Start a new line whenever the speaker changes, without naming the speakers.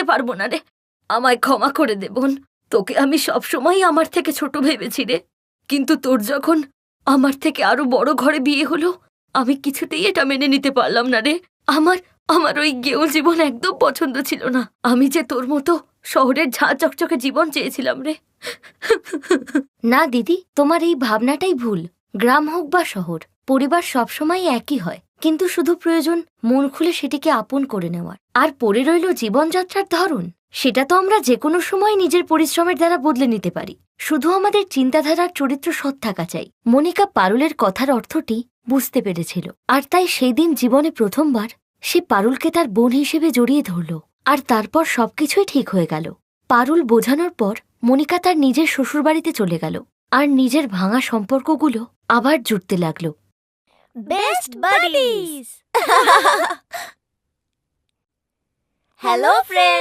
নিতে পারবো না রে। আমায় ক্ষমা করে দে বোন। তোকে আমি সবসময় আমার থেকে ছোট ভেবেছি রে, কিন্তু তোর যখন আমার থেকে আরো বড় ঘরে বিয়ে হলো, আমি কিছুতেই এটা মেনে নিতে পারলাম না রে। আমার আমার ওই গেঁয়ো জীবন একদম পছন্দ ছিল না। আমি যে তোর মতো শহরের ঝাঁ চকচকে জীবন চেয়েছিলাম রে। না দিদি, তোমার এই ভাবনাটাই ভুল। গ্রাম হোক বা শহর, পরিবার সবসময় একই হয়, কিন্তু শুধু প্রয়োজন মন খুলে সেটিকে আপন করে নেওয়ার। আর পড়ে রইল জীবনযাত্রার ধরন, সেটা তো আমরা যে কোনো সময় নিজের পরিশ্রমের দ্বারা বদলে নিতে পারি। শুধু আমাদের চিন্তাধারার চরিত্র সৎ থাকা চাই। মনিকা পারুলের কথার অর্থটি বুঝতে পেরেছিল, আর তাই সেই দিন জীবনে প্রথমবার সে পারুলকে তার বোন হিসেবে জড়িয়ে ধরল। আর তারপর সবকিছুই ঠিক হয়ে গেল। পারুল বোঝানোর পর মনিকা তার নিজের শ্বশুরবাড়িতে চলে গেল, আর নিজের ভাঙা সম্পর্কগুলো আবার জুড়তে লাগল।
Best buddies. Hello friend.